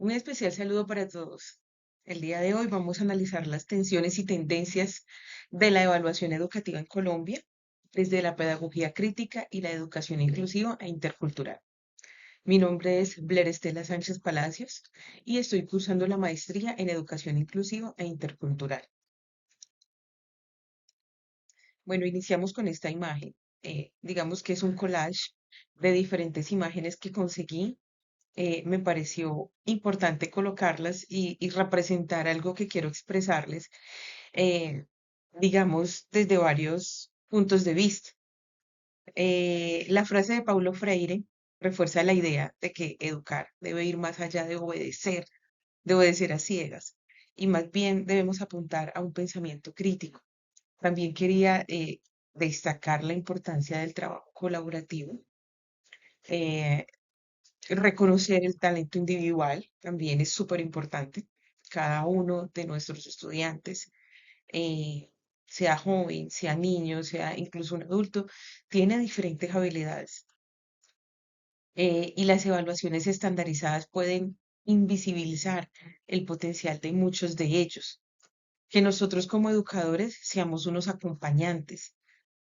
Un especial saludo para todos. El día de hoy vamos a analizar las tensiones y tendencias de la evaluación educativa en Colombia, desde la pedagogía crítica y la educación inclusiva e intercultural. Mi nombre es Blair Estela Sánchez Palacios y estoy cursando la maestría en educación inclusiva e intercultural. Bueno, iniciamos con esta imagen. Digamos que es un collage de diferentes imágenes que conseguí. Me pareció importante colocarlas y representar algo que quiero expresarles, eh, digamos, desde varios puntos de vista. La frase de Paulo Freire refuerza la idea de que educar debe ir más allá de obedecer a ciegas, y más bien debemos apuntar a un pensamiento crítico. También quería destacar la importancia del trabajo colaborativo. eh, Reconocer el talento individual también es súper importante. Cada uno de nuestros estudiantes, eh, sea joven, sea niño, sea incluso un adulto, tiene diferentes habilidades, y las evaluaciones estandarizadas pueden invisibilizar el potencial de muchos de ellos. Que nosotros como educadores seamos unos acompañantes.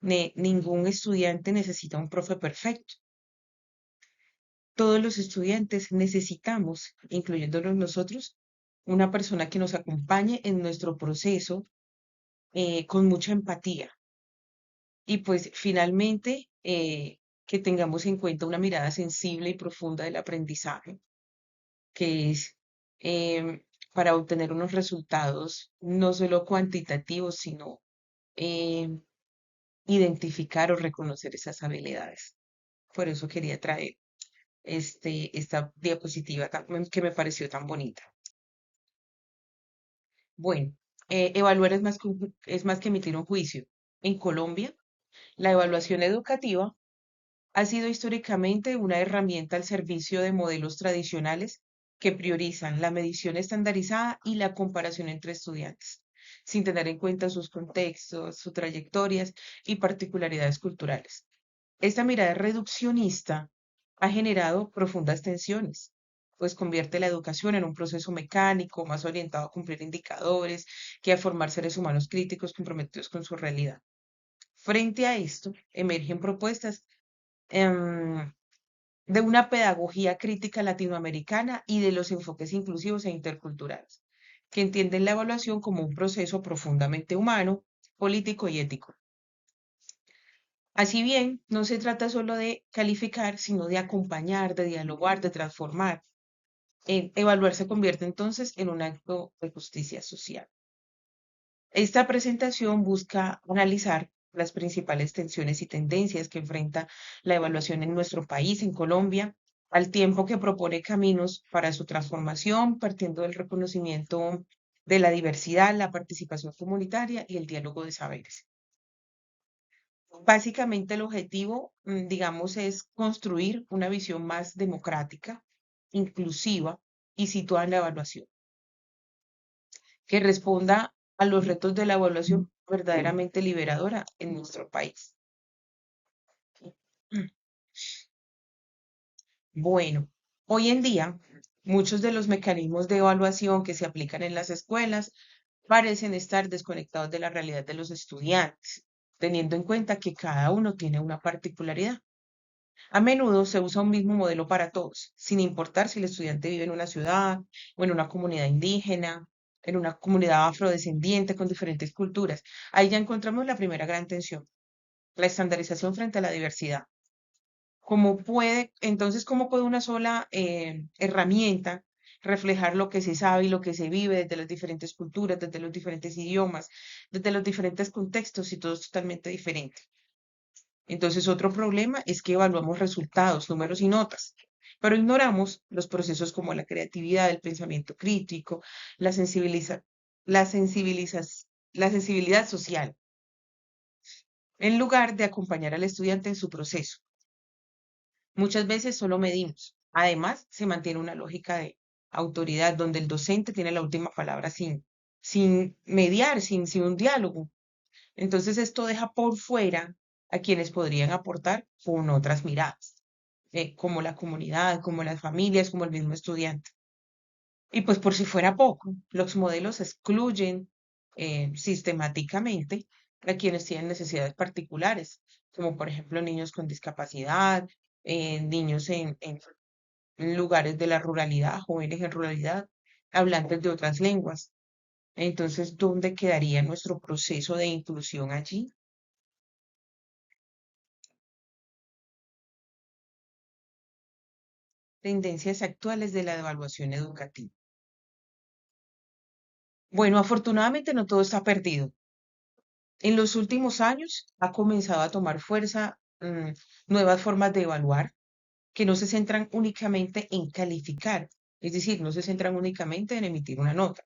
Ningún estudiante necesita un profe perfecto. Todos los estudiantes necesitamos, incluyéndonos nosotros, una persona que nos acompañe en nuestro proceso, con mucha empatía. Y pues finalmente, que tengamos en cuenta una mirada sensible y profunda del aprendizaje, que es, para obtener unos resultados no solo cuantitativos, sino em, identificar o reconocer esas habilidades. Por eso quería traer esta diapositiva que me pareció tan bonita. Bueno, evaluar es más que emitir un juicio. En Colombia, la evaluación educativa ha sido históricamente una herramienta al servicio de modelos tradicionales que priorizan la medición estandarizada y la comparación entre estudiantes, sin tener en cuenta sus contextos, sus trayectorias y particularidades culturales. Esta mirada reduccionista ha generado profundas tensiones, pues convierte la educación en un proceso mecánico, más orientado a cumplir indicadores que a formar seres humanos críticos comprometidos con su realidad. Frente a esto, emergen propuestas, em, de una pedagogía crítica latinoamericana y de los enfoques inclusivos e interculturales, que entienden la evaluación como un proceso profundamente humano, político y ético. Así bien, no se trata solo de calificar, sino de acompañar, de dialogar, de transformar. Evaluar se convierte entonces en un acto de justicia social. Esta presentación busca analizar las principales tensiones y tendencias que enfrenta la evaluación en nuestro país, en Colombia, al tiempo que propone caminos para su transformación, partiendo del reconocimiento de la diversidad, la participación comunitaria y el diálogo de saberes. Básicamente el objetivo, digamos, es construir una visión más democrática, inclusiva y situada en la evaluación, que responda a los retos de la evaluación verdaderamente liberadora en nuestro país. Bueno, hoy en día, muchos de los mecanismos de evaluación que se aplican en las escuelas parecen estar desconectados de la realidad de los estudiantes, teniendo en cuenta que cada uno tiene una particularidad. A menudo se usa un mismo modelo para todos, sin importar si el estudiante vive en una ciudad o en una comunidad indígena, en una comunidad afrodescendiente con diferentes culturas. Ahí ya encontramos la primera gran tensión, la estandarización frente a la diversidad. Cómo puede una sola herramienta reflejar lo que se sabe y lo que se vive desde las diferentes culturas, desde los diferentes idiomas, desde los diferentes contextos y todo es totalmente diferente? Entonces, otro problema es que evaluamos resultados, números y notas, pero ignoramos los procesos como la creatividad, el pensamiento crítico, la sensibiliza- la sensibilizas- la sensibilidad social, en lugar de acompañar al estudiante en su proceso. Muchas veces solo medimos. Además, se mantiene una lógica de autoridad donde el docente tiene la última palabra sin mediar, sin un diálogo. Entonces, esto deja por fuera a quienes podrían aportar con otras miradas, como la comunidad, como las familias, como el mismo estudiante. Y pues por si fuera poco, los modelos excluyen sistemáticamente a quienes tienen necesidades particulares, como por ejemplo niños con discapacidad, niños en lugares de la ruralidad, jóvenes en ruralidad, hablantes de otras lenguas. Entonces, ¿dónde quedaría nuestro proceso de inclusión allí? Tendencias actuales de la evaluación educativa. Bueno, afortunadamente no todo está perdido. En los últimos años ha comenzado a tomar fuerza nuevas formas de evaluar que no se centran únicamente en calificar, es decir, no se centran únicamente en emitir una nota,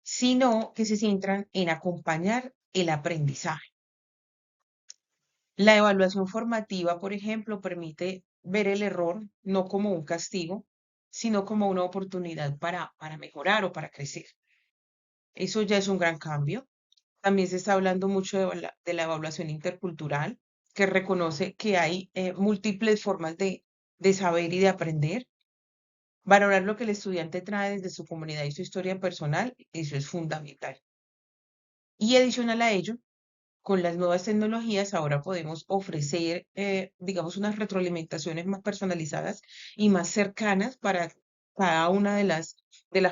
sino que se centran en acompañar el aprendizaje. La evaluación formativa, por ejemplo, permite ver el error no como un castigo, sino como una oportunidad para mejorar o para crecer. Eso ya es un gran cambio. También se está hablando mucho de la evaluación intercultural, que reconoce que hay múltiples formas de saber y de aprender. Valorar lo que el estudiante trae desde su comunidad y su historia personal, eso es fundamental. Y adicional a ello, con las nuevas tecnologías ahora podemos ofrecer, digamos, unas retroalimentaciones más personalizadas y más cercanas para cada una de las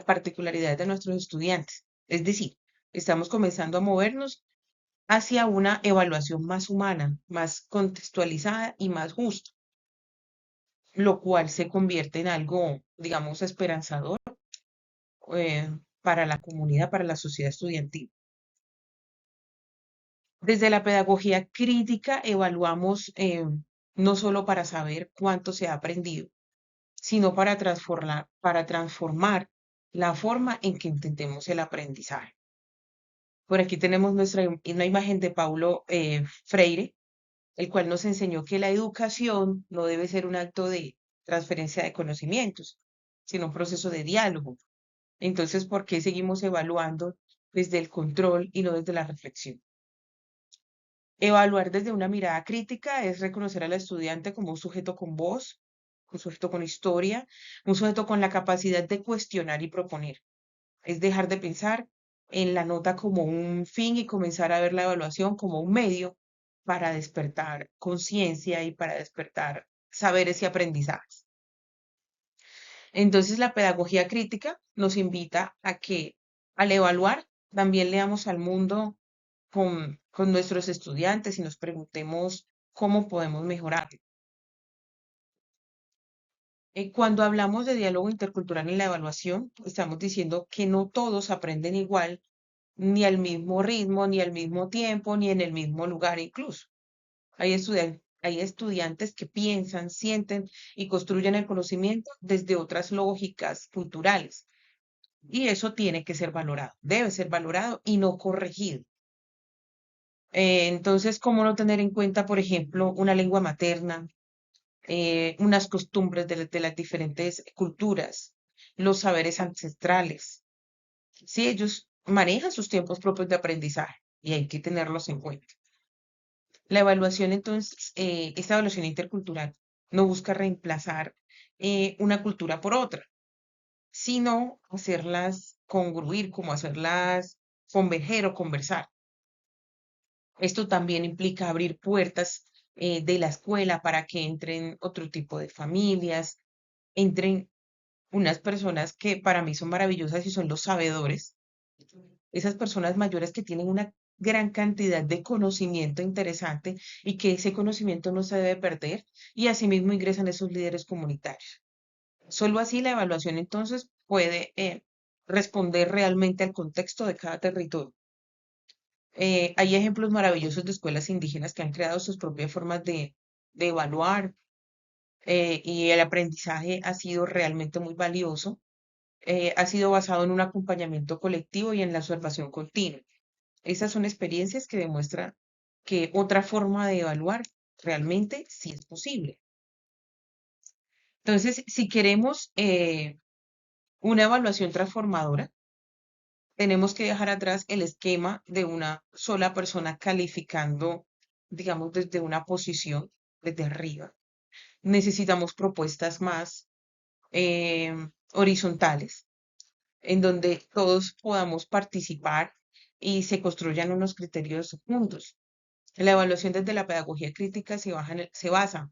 particularidades de nuestros estudiantes. Es decir, estamos comenzando a movernos hacia una evaluación más humana, más contextualizada y más justa, lo cual se convierte en algo, digamos, esperanzador para la comunidad, para la sociedad estudiantil. Desde la pedagogía crítica evaluamos no solo para saber cuánto se ha aprendido, sino para transformar la forma en que entendemos el aprendizaje. Por aquí tenemos una imagen de Paulo Freire, el cual nos enseñó que la educación no debe ser un acto de transferencia de conocimientos, sino un proceso de diálogo. Entonces, ¿por qué seguimos evaluando desde el control y no desde la reflexión? Evaluar desde una mirada crítica es reconocer al estudiante como un sujeto con voz, un sujeto con historia, un sujeto con la capacidad de cuestionar y proponer. Es dejar de pensar en la nota como un fin y comenzar a ver la evaluación como un medio para despertar conciencia y para despertar saberes y aprendizajes. Entonces, la pedagogía crítica nos invita a que al evaluar también leamos al mundo con nuestros estudiantes y nos preguntemos cómo podemos mejorar. Cuando hablamos de diálogo intercultural en la evaluación, estamos diciendo que no todos aprenden igual, ni al mismo ritmo, ni al mismo tiempo, ni en el mismo lugar incluso. Hay estudiantes que piensan, sienten y construyen el conocimiento desde otras lógicas culturales. Y eso tiene que ser valorado, debe ser valorado y no corregido. Entonces, ¿cómo no tener en cuenta, por ejemplo, una lengua materna, unas costumbres de las diferentes culturas, los saberes ancestrales? Si ellos manejan sus tiempos propios de aprendizaje y hay que tenerlos en cuenta. La evaluación, entonces, esta evaluación intercultural no busca reemplazar una cultura por otra, sino hacerlas congruir, como hacerlas converger o conversar. Esto también implica abrir puertas de la escuela para que entren otro tipo de familias, entren unas personas que para mí son maravillosas y son los sabedores, esas personas mayores que tienen una gran cantidad de conocimiento interesante y que ese conocimiento no se debe perder y asimismo ingresan esos líderes comunitarios. Solo así la evaluación entonces puede responder realmente al contexto de cada territorio. Hay ejemplos maravillosos de escuelas indígenas que han creado sus propias formas de evaluar y el aprendizaje ha sido realmente muy valioso. Ha sido basado en un acompañamiento colectivo y en la observación continua. Esas son experiencias que demuestran que otra forma de evaluar realmente sí es posible. Entonces, si queremos una evaluación transformadora, tenemos que dejar atrás el esquema de una sola persona calificando, digamos, desde una posición, desde arriba. Necesitamos propuestas más horizontales, en donde todos podamos participar y se construyan unos criterios juntos. La evaluación desde la pedagogía crítica se basa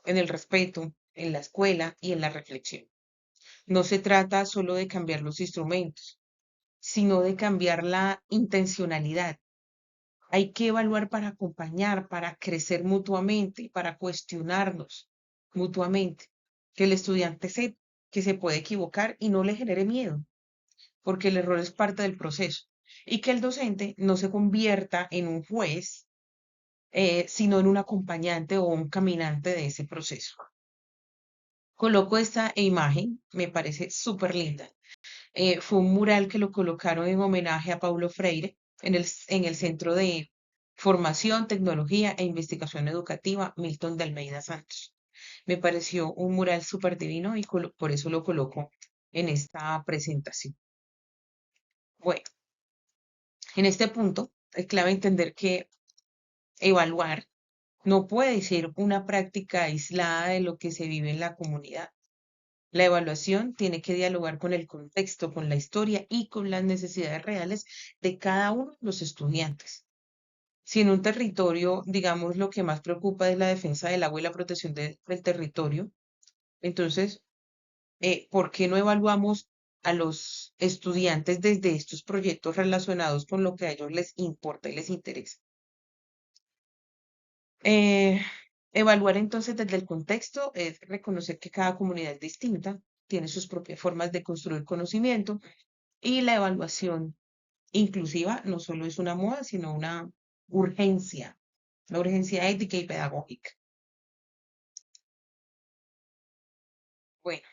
en el respeto, en la escuela y en la reflexión. No se trata solo de cambiar los instrumentos, sino de cambiar la intencionalidad. Hay que evaluar para acompañar, para crecer mutuamente, para cuestionarnos mutuamente. Que el estudiante sepa que se puede equivocar y no le genere miedo, porque el error es parte del proceso. Y que el docente no se convierta en un juez, sino en un acompañante o un caminante de ese proceso. Coloco esta imagen, me parece súper linda. Fue un mural que lo colocaron en homenaje a Paulo Freire en el Centro de Formación, Tecnología e Investigación Educativa Milton de Almeida Santos. Me pareció un mural súper divino y por eso lo coloco en esta presentación. Bueno, en este punto es clave entender que evaluar no puede ser una práctica aislada de lo que se vive en la comunidad. La evaluación tiene que dialogar con el contexto, con la historia y con las necesidades reales de cada uno de los estudiantes. Si en un territorio, digamos, lo que más preocupa es la defensa del agua y la protección del territorio, entonces, ¿por qué no evaluamos a los estudiantes desde estos proyectos relacionados con lo que a ellos les importa y les interesa? Eh, Evaluar entonces desde el contexto es reconocer que cada comunidad es distinta, tiene sus propias formas de construir conocimiento y la evaluación inclusiva no solo es una moda, sino urgencia, una urgencia ética y pedagógica. Bueno,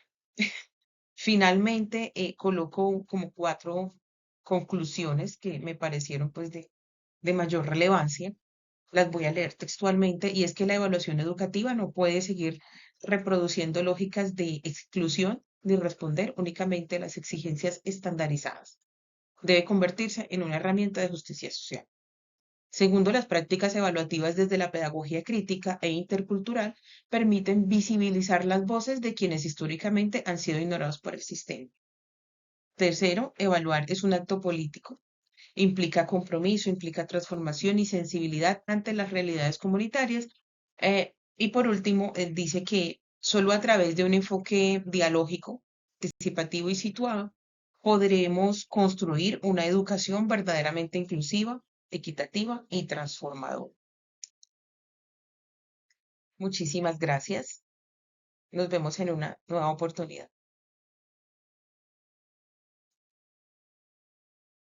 finalmente coloco como cuatro conclusiones que me parecieron pues de mayor relevancia. Las voy a leer textualmente y es que la evaluación educativa no puede seguir reproduciendo lógicas de exclusión ni responder únicamente a las exigencias estandarizadas. Debe convertirse en una herramienta de justicia social. Segundo, las prácticas evaluativas desde la pedagogía crítica e intercultural permiten visibilizar las voces de quienes históricamente han sido ignorados por el sistema. Tercero, evaluar es un acto político. Implica compromiso, implica transformación y sensibilidad ante las realidades comunitarias. Y por último, dice que solo a través de un enfoque dialógico, participativo y situado, podremos construir una educación verdaderamente inclusiva, equitativa y transformadora. Muchísimas gracias. Nos vemos en una nueva oportunidad.